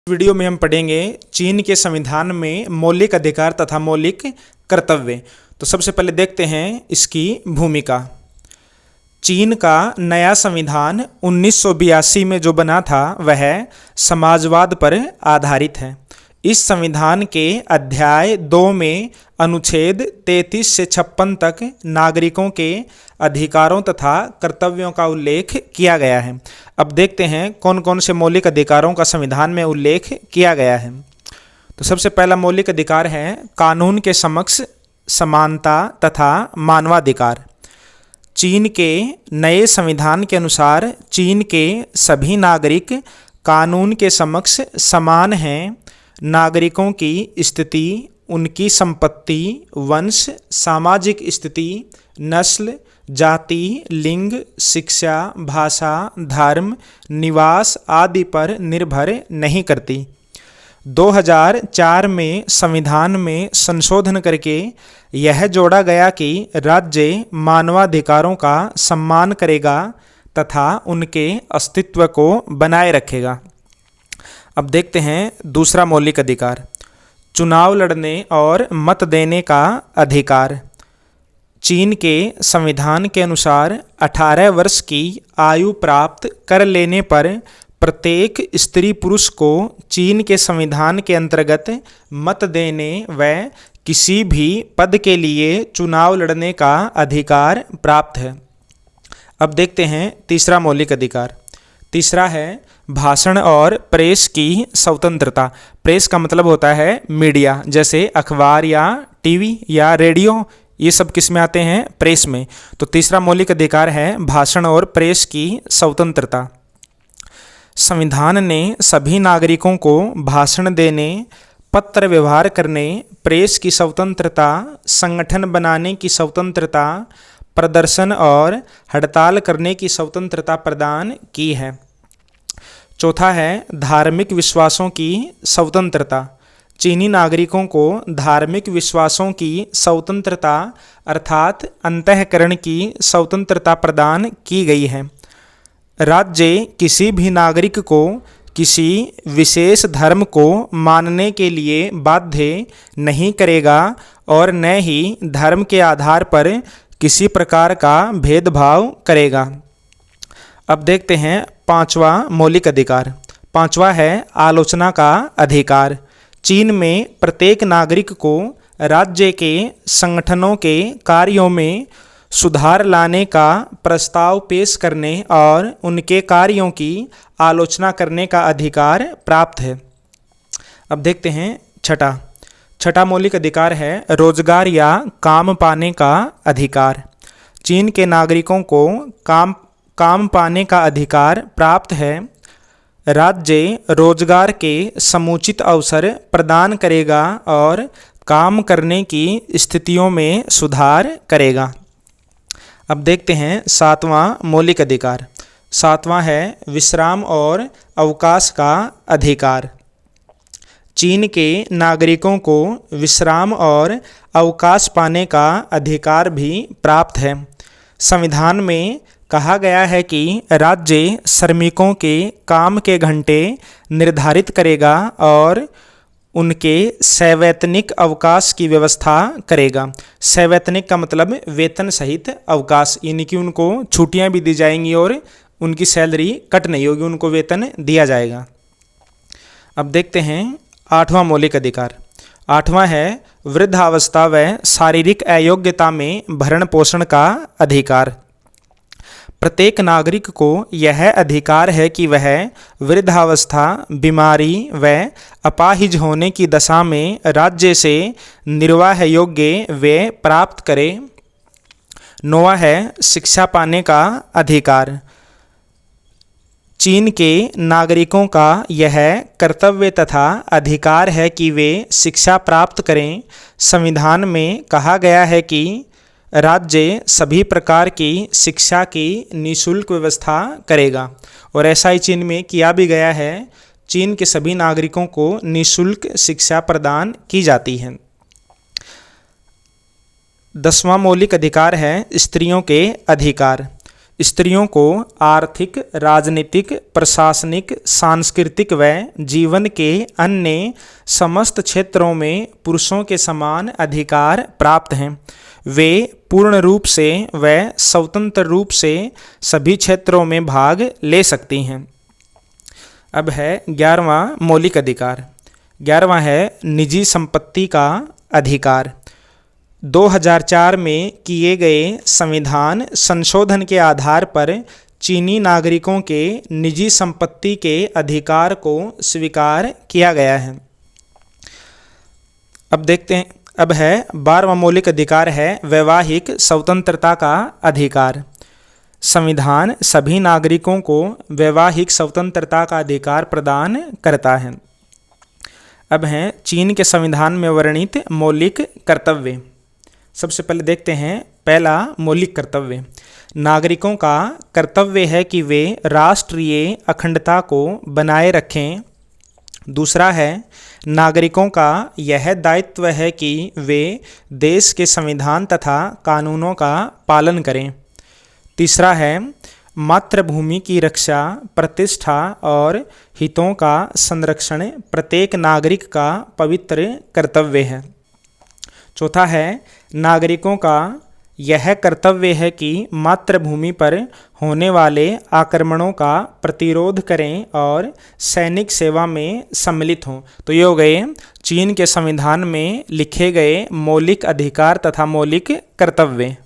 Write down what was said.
Video में हम पढ़ेंगे चीन के संविधान में मौलिक अधिकार तथा मौलिक कर्तव्य। तो सबसे पहले देखते हैं इसकी भूमिका। चीन का नया संविधान 1982 में जो बना था वह समाजवाद पर आधारित है। इस संविधान के अध्याय 2 में अनुच्छेद 33 से 56 तक नागरिकों के अधिकारों तथा कर्तव्यों का उल्लेख किया गया है। अब देखते हैं कौन कौन से मौलिक अधिकारों का संविधान में उल्लेख किया गया है। तो सबसे पहला मौलिक अधिकार है कानून के समक्ष समानता तथा मानवाधिकार। चीन के नए संविधान के अनुसार चीन के सभी नागरिक कानून के समक्ष समान हैं। नागरिकों की स्थिति, उनकी संपत्ति, वंश, सामाजिक स्थिति, नस्ल, जाति, लिंग, शिक्षा, भाषा, धर्म, निवास आदि पर निर्भर नहीं करती। 2004 में संविधान में संशोधन करके यह जोड़ा गया कि राज्य मानवाधिकारों का सम्मान करेगा तथा उनके अस्तित्व को बनाए रखेगा। अब देखते हैं दूसरा मौलिक अधिकार, चुनाव लड़ने और मत देने का अधिकार। चीन के संविधान के अनुसार 18 वर्ष की आयु प्राप्त कर लेने पर प्रत्येक स्त्री पुरुष को चीन के संविधान के अंतर्गत मत देने व किसी भी पद के लिए चुनाव लड़ने का अधिकार प्राप्त है। अब देखते हैं तीसरा मौलिक अधिकार। तीसरा है भाषण और प्रेस की स्वतंत्रता। प्रेस का मतलब होता है मीडिया, जैसे अखबार या टीवी या रेडियो, ये सब किस में आते हैं? प्रेस में। तो तीसरा मौलिक अधिकार है भाषण और प्रेस की स्वतंत्रता। संविधान ने सभी नागरिकों को भाषण देने, पत्र व्यवहार करने, प्रेस की स्वतंत्रता, संगठन बनाने की स्वतंत्रता, प्रदर्शन और हड़ताल करने की स्वतंत्रता प्रदान की है। चौथा है धार्मिक विश्वासों की स्वतंत्रता। चीनी नागरिकों को धार्मिक विश्वासों की स्वतंत्रता अर्थात अंतःकरण की स्वतंत्रता प्रदान की गई है। राज्य किसी भी नागरिक को किसी विशेष धर्म को मानने के लिए बाध्य नहीं करेगा और न ही धर्म के आधार पर किसी प्रकार का भेदभाव करेगा। अब देखते हैं पांचवा मौलिक अधिकार। पांचवा है आलोचना का अधिकार। चीन में प्रत्येक नागरिक को राज्य के संगठनों के कार्यों में सुधार लाने का प्रस्ताव पेश करने और उनके कार्यों की आलोचना करने का अधिकार प्राप्त है। अब देखते हैं छठा मौलिक अधिकार है रोजगार या काम पाने का अधिकार। चीन के नागरिकों को काम पाने का अधिकार प्राप्त है। राज्य रोजगार के समुचित अवसर प्रदान करेगा और काम करने की स्थितियों में सुधार करेगा। अब देखते हैं सातवां मौलिक अधिकार। सातवां है विश्राम और अवकाश का अधिकार। चीन के नागरिकों को विश्राम और अवकाश पाने का अधिकार भी प्राप्त है। संविधान में कहा गया है कि राज्य श्रमिकों के काम के घंटे निर्धारित करेगा और उनके सवैतनिक अवकाश की व्यवस्था करेगा। सवैतनिक का मतलब वेतन सहित अवकाश, यानी कि उनको छुट्टियां भी दी जाएंगी और उनकी सैलरी कट नहीं होगी, उनको वेतन दिया जाएगा। अब देखते हैं आठवां मौलिक अधिकार। आठवां है वृद्धावस्था व शारीरिक अयोग्यता में भरण पोषण का अधिकार। प्रत्येक नागरिक को यह अधिकार है कि वह वृद्धावस्था, बीमारी व अपाहिज होने की दशा में राज्य से निर्वाह योग्य व्यय प्राप्त करे। नौवां है शिक्षा पाने का अधिकार। चीन के नागरिकों का यह कर्तव्य तथा अधिकार है कि वे शिक्षा प्राप्त करें। संविधान में कहा गया है कि राज्य सभी प्रकार की शिक्षा की निःशुल्क व्यवस्था करेगा और ऐसा ही चीन में किया भी गया है। चीन के सभी नागरिकों को निःशुल्क शिक्षा प्रदान की जाती है। 10वां मौलिक अधिकार है स्त्रियों के अधिकार। स्त्रियों को आर्थिक, राजनीतिक, प्रशासनिक, सांस्कृतिक व जीवन के अन्य समस्त क्षेत्रों में पुरुषों के समान अधिकार प्राप्त हैं। वे पूर्ण रूप से व स्वतंत्र रूप से सभी क्षेत्रों में भाग ले सकती हैं। अब है 11वां मौलिक अधिकार। 11वां है निजी संपत्ति का अधिकार। 2004 में किए गए संविधान संशोधन के आधार पर चीनी नागरिकों के निजी संपत्ति के अधिकार को स्वीकार किया गया है। अब देखते हैं, अब है 12वां मौलिक अधिकार है वैवाहिक स्वतंत्रता का अधिकार। संविधान सभी नागरिकों को वैवाहिक स्वतंत्रता का अधिकार प्रदान करता है। अब हैं चीन के संविधान में वर्णित मौलिक कर्तव्य। सबसे पहले देखते हैं पहला मौलिक कर्तव्य। नागरिकों का कर्तव्य है कि वे राष्ट्रीय अखंडता को बनाए रखें। दूसरा है नागरिकों का यह दायित्व है कि वे देश के संविधान तथा कानूनों का पालन करें। तीसरा है मातृभूमि की रक्षा, प्रतिष्ठा और हितों का संरक्षण प्रत्येक नागरिक का पवित्र कर्तव्य है। चौथा है नागरिकों का यह कर्तव्य है कि मातृभूमि पर होने वाले आक्रमणों का प्रतिरोध करें और सैनिक सेवा में सम्मिलित हों। तो ये हो गए चीन के संविधान में लिखे गए मौलिक अधिकार तथा मौलिक कर्तव्य।